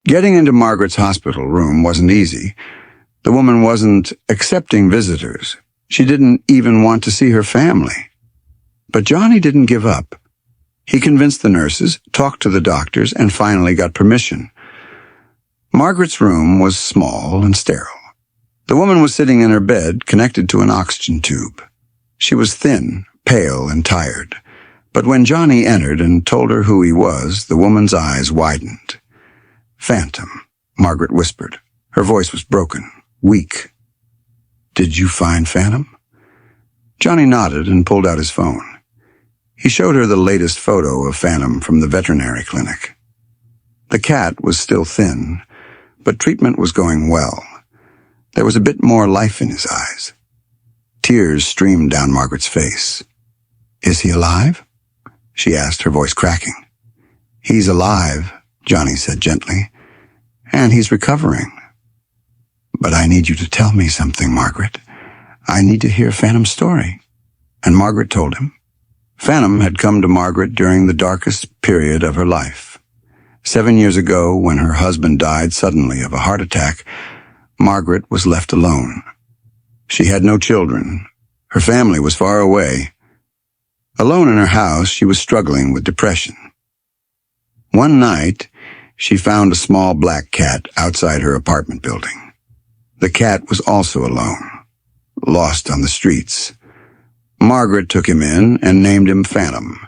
Getting into Margaret's hospital room wasn't easy. The woman wasn't accepting visitors. She didn't even want to see her family. But Johnny didn't give up. He convinced the nurses, talked to the doctors, and finally got permission. Margaret's room was small and sterile. The woman was sitting in her bed, connected to an oxygen tube. She was thin, pale, and tired. But when Johnny entered and told her who he was, the woman's eyes widened. "Phantom," Margaret whispered. Her voice was broken, weak. "Did you find Phantom?" Johnny nodded and pulled out his phone. He showed her the latest photo of Phantom from the veterinary clinic. The cat was still thin, but treatment was going well. There was a bit more life in his eyes. Tears streamed down Margaret's face. "Is he alive?" she asked, her voice cracking. "He's alive," Johnny said gently, "and he's recovering. But I need you to tell me something, Margaret. I need to hear Phantom's story." And Margaret told him. Phantom had come to Margaret during the darkest period of her life. 7 years ago, when her husband died suddenly of a heart attack, Margaret was left alone. She had no children. Her family was far away. Alone in her house, she was struggling with depression. One night, she found a small black cat outside her apartment building. The cat was also alone, lost on the streets. Margaret took him in and named him Phantom,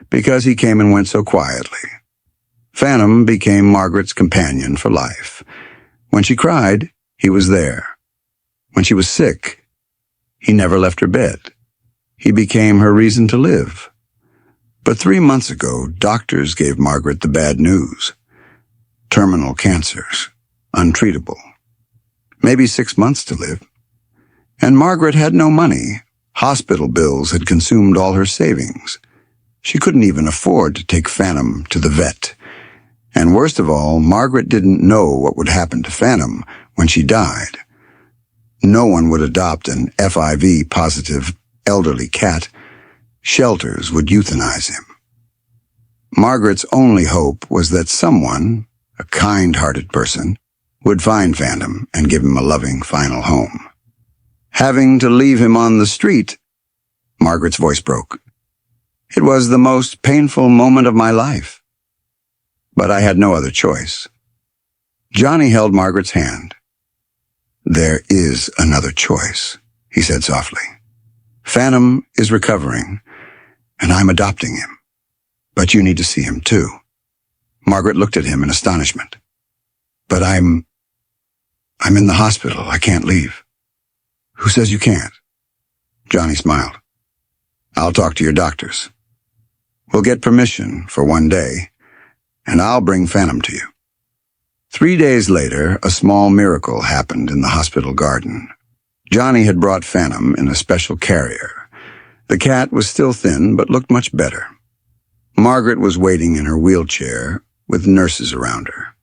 because he came and went so quietly. Phantom became Margaret's companion for life. When she cried, he was there. When she was sick, he never left her bed. He became her reason to live. But 3 months ago, doctors gave Margaret the bad news. Terminal cancers, untreatable. Maybe 6 months to live. And Margaret had no money. Hospital bills had consumed all her savings. She couldn't even afford to take Phantom to the vet. And worst of all, Margaret didn't know what would happen to Phantom when she died. No one would adopt an FIV-positive elderly cat. Shelters would euthanize him. Margaret's only hope was that someone, a kind-hearted person, would find Phantom and give him a loving final home. Having to leave him on the street, Margaret's voice broke. It was the most painful moment of my life. But I had no other choice. Johnny held Margaret's hand. "There is another choice," he said softly. "Phantom is recovering, and I'm adopting him. But you need to see him too." Margaret looked at him in astonishment. "But I'm in the hospital. I can't leave." "Who says you can't?" Johnny smiled. "I'll talk to your doctors. We'll get permission for 1 day, and I'll bring Phantom to you." 3 days later, a small miracle happened in the hospital garden. Johnny had brought Phantom in a special carrier. The cat was still thin, but looked much better. Margaret was waiting in her wheelchair, with nurses around her.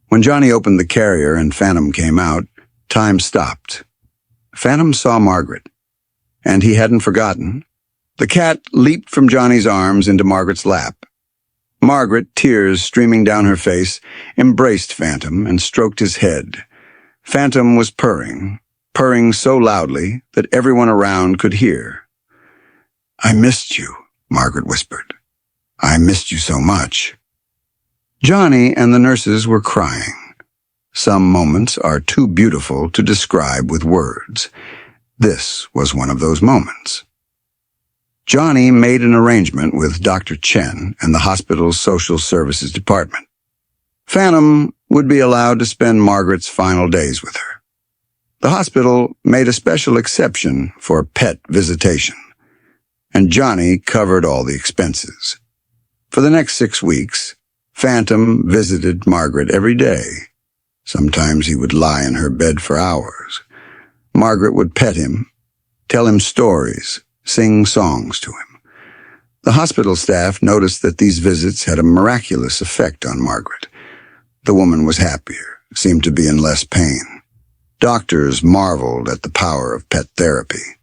When Johnny opened the carrier and Phantom came out, time stopped. Phantom saw Margaret, and he hadn't forgotten. The cat leaped from Johnny's arms into Margaret's lap. Margaret, tears streaming down her face, embraced Phantom and stroked his head. Phantom was purring so loudly that everyone around could hear. "I missed you," Margaret whispered. "I missed you so much." Johnny and the nurses were crying. Some moments are too beautiful to describe with words. This was one of those moments. Johnny made an arrangement with Dr. Chen and the hospital's social services department. Phantom would be allowed to spend Margaret's final days with her. The hospital made a special exception for pet visitation, and Johnny covered all the expenses. For the next 6 weeks, Phantom visited Margaret every day. Sometimes he would lie in her bed for hours. Margaret would pet him, tell him stories, sing songs to him. The hospital staff noticed that these visits had a miraculous effect on Margaret. The woman was happier, seemed to be in less pain. Doctors marveled at the power of pet therapy.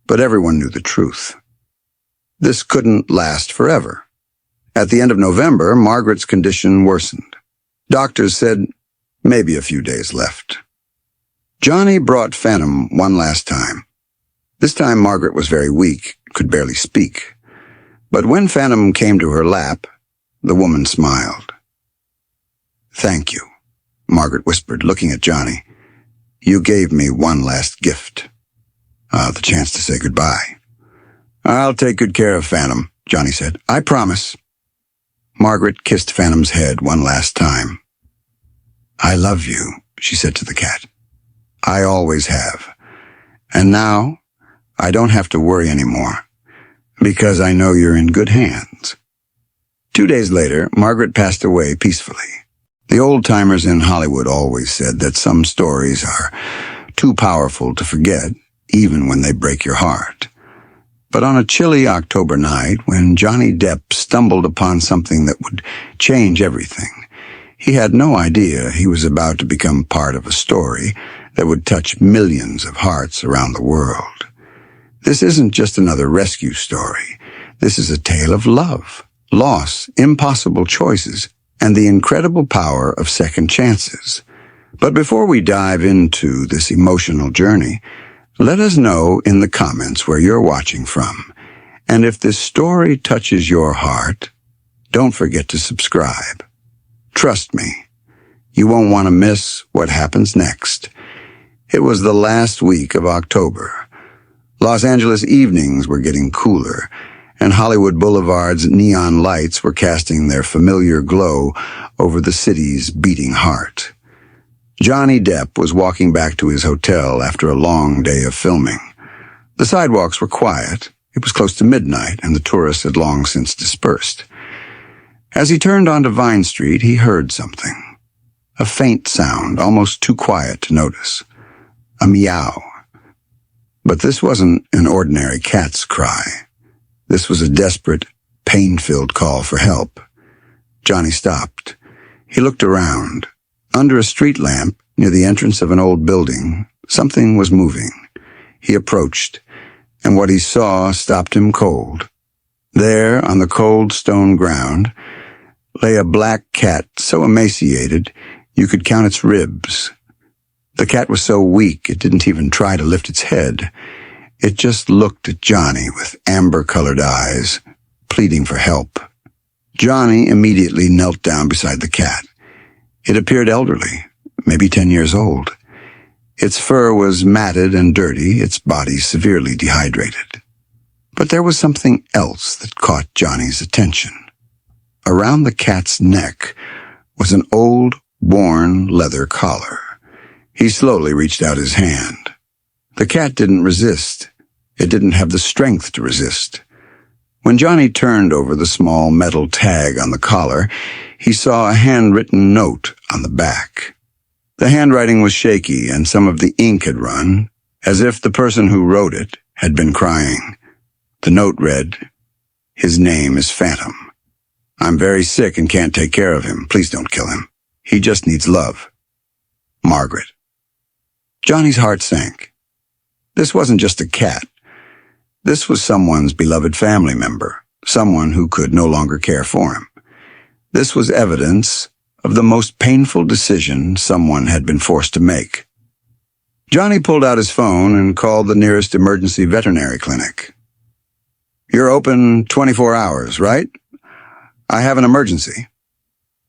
But everyone knew the truth. This couldn't last forever. At the end of November, Margaret's condition worsened. Doctors said maybe a few days left. Johnny brought Phantom one last time. This time Margaret was very weak, could barely speak. But when Phantom came to her lap, the woman smiled. "Thank you," Margaret whispered, looking at Johnny. "You gave me one last gift. The chance to say goodbye." "I'll take good care of Phantom," Johnny said. "I promise." Margaret kissed Phantom's head one last time. "I love you," she said to the cat. "I always have. And now, I don't have to worry anymore, because I know you're in good hands." 2 days later, Margaret passed away peacefully. The old-timers in Hollywood always said that some stories are too powerful to forget, even when they break your heart. But on a chilly October night, when Johnny Depp stumbled upon something that would change everything, he had no idea he was about to become part of a story that would touch millions of hearts around the world. This isn't just another rescue story. This is a tale of love, loss, impossible choices, and the incredible power of second chances. But before we dive into this emotional journey, let us know in the comments where you're watching from. And if this story touches your heart, don't forget to subscribe. Trust me, you won't want to miss what happens next. It was the last week of October. Los Angeles evenings were getting cooler, and Hollywood Boulevard's neon lights were casting their familiar glow over the city's beating heart. Johnny Depp was walking back to his hotel after a long day of filming. The sidewalks were quiet. It was close to midnight, and the tourists had long since dispersed. As he turned onto Vine Street, he heard something. A faint sound, almost too quiet to notice. A meow. But this wasn't an ordinary cat's cry. This was a desperate, pain-filled call for help. Johnny stopped. He looked around. Under a street lamp, near the entrance of an old building, something was moving. He approached, and what he saw stopped him cold. There, on the cold stone ground, lay a black cat so emaciated you could count its ribs. The cat was so weak it didn't even try to lift its head. It just looked at Johnny with amber-colored eyes, pleading for help. Johnny immediately knelt down beside the cat. It appeared elderly, maybe 10 years old. Its fur was matted and dirty, its body severely dehydrated. But there was something else that caught Johnny's attention. Around the cat's neck was an old, worn leather collar. He slowly reached out his hand. The cat didn't resist. It didn't have the strength to resist. When Johnny turned over the small metal tag on the collar, he saw a handwritten note on the back. The handwriting was shaky, and some of the ink had run, as if the person who wrote it had been crying. The note read, "His name is Phantom. I'm very sick and can't take care of him. Please don't kill him. He just needs love. Margaret." Johnny's heart sank. This wasn't just a cat. This was someone's beloved family member, someone who could no longer care for him. This was evidence of the most painful decision someone had been forced to make. Johnny pulled out his phone and called the nearest emergency veterinary clinic. "You're open 24 hours, right? I have an emergency."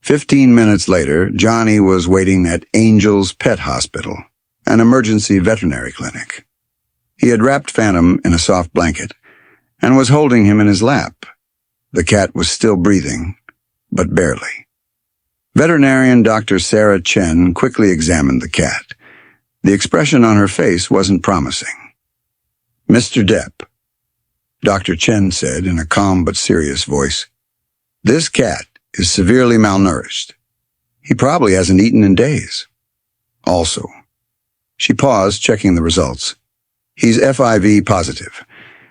15 minutes later, Johnny was waiting at Angel's Pet Hospital, an emergency veterinary clinic. He had wrapped Phantom in a soft blanket and was holding him in his lap. The cat was still breathing, but barely. Veterinarian Dr. Sarah Chen quickly examined the cat. The expression on her face wasn't promising. "Mr. Depp," Dr. Chen said in a calm but serious voice, "this cat is severely malnourished. He probably hasn't eaten in days. Also," she paused, checking the results, "he's FIV positive,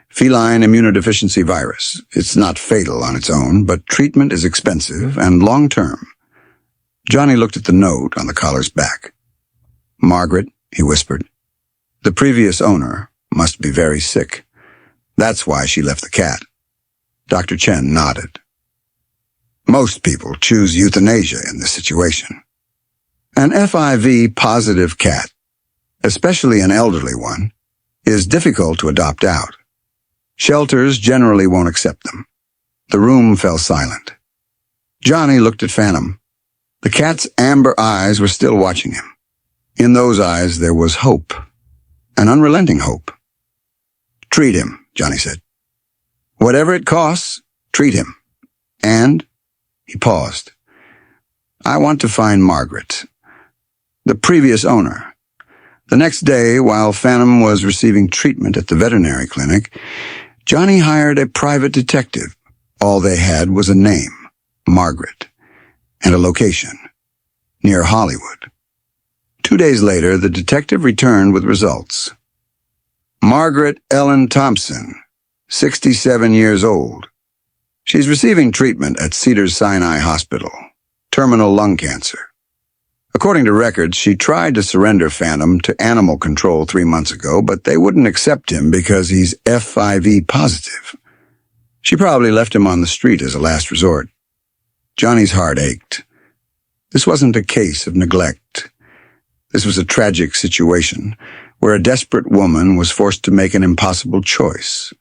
feline immunodeficiency virus. It's not fatal on its own, but treatment is expensive and long-term." Johnny looked at the note on the collar's back. "Margaret," he whispered, "the previous owner must be very sick. That's why she left the cat." Dr. Chen nodded. Most people choose euthanasia in this situation. An FIV-positive cat, especially an elderly one, is difficult to adopt out. Shelters generally won't accept them. The room fell silent. Johnny looked at Phantom. The cat's amber eyes were still watching him. In those eyes there was hope, an unrelenting hope. "Treat him," Johnny said. "Whatever it costs, treat him. And," he paused, "I want to find Margaret, the previous owner." The next day, while Phantom was receiving treatment at the veterinary clinic, Johnny hired a private detective. All they had was a name, Margaret, and a location, near Hollywood. 2 days later, the detective returned with results. Margaret Ellen Thompson, 67 years old. She's receiving treatment at Cedars-Sinai Hospital, terminal lung cancer. According to records, she tried to surrender Phantom to animal control 3 months ago, but they wouldn't accept him because he's FIV positive. She probably left him on the street as a last resort. Johnny's heart ached. This wasn't a case of neglect. This was a tragic situation where a desperate woman was forced to make an impossible choice.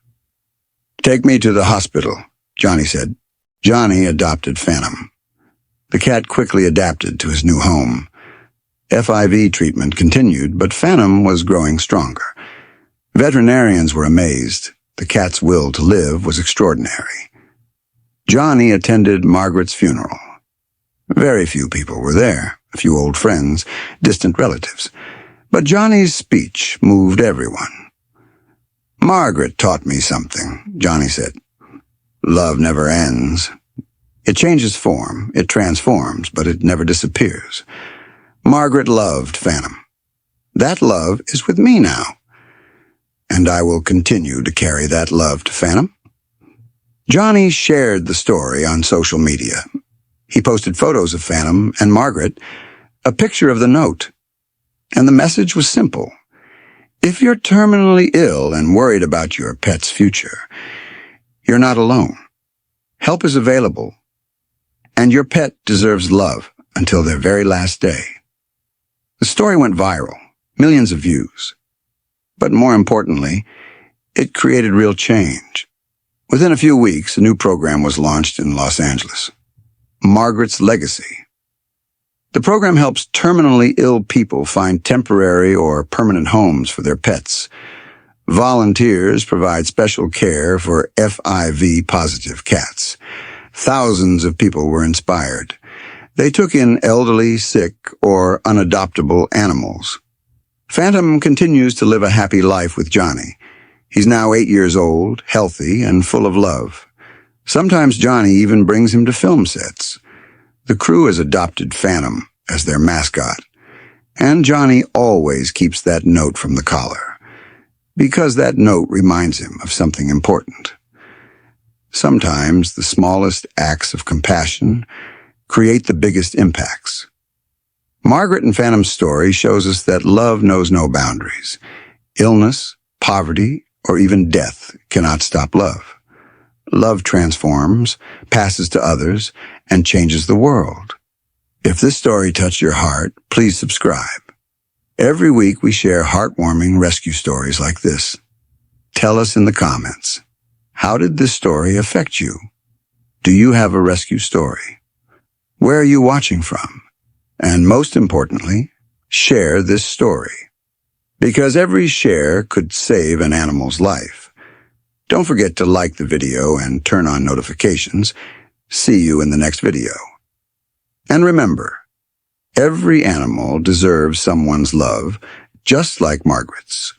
"Take me to the hospital," Johnny said. Johnny adopted Phantom. The cat quickly adapted to his new home. FIV treatment continued, but Phantom was growing stronger. Veterinarians were amazed. The cat's will to live was extraordinary. Johnny attended Margaret's funeral. Very few people were there, a few old friends, distant relatives. But Johnny's speech moved everyone. "Margaret taught me something," Johnny said. "Love never ends. It changes form, it transforms, but it never disappears. Margaret loved Phantom. That love is with me now, and I will continue to carry that love to Phantom." Johnny shared the story on social media. He posted photos of Phantom and Margaret, a picture of the note. And the message was simple. If you're terminally ill and worried about your pet's future, you're not alone. Help is available, and your pet deserves love until their very last day. The story went viral, millions of views. But more importantly, it created real change. Within a few weeks, a new program was launched in Los Angeles, Margaret's Legacy. The program helps terminally ill people find temporary or permanent homes for their pets. Volunteers provide special care for FIV-positive cats. Thousands of people were inspired. They took in elderly, sick, or unadoptable animals. Phantom continues to live a happy life with Johnny. He's now 8 years old, healthy, and full of love. Sometimes Johnny even brings him to film sets. The crew has adopted Phantom as their mascot, and Johnny always keeps that note from the collar, because that note reminds him of something important. Sometimes the smallest acts of compassion create the biggest impacts. Margaret and Phantom's story shows us that love knows no boundaries. Illness, poverty, or even death cannot stop love. Love transforms, passes to others, and changes the world. If this story touched your heart, please subscribe. Every week we share heartwarming rescue stories like this. Tell us in the comments, how did this story affect you? Do you have a rescue story? Where are you watching from? And most importantly, share this story. Because every share could save an animal's life. Don't forget to like the video and turn on notifications. See you in the next video. And remember, every animal deserves someone's love, just like Margaret's.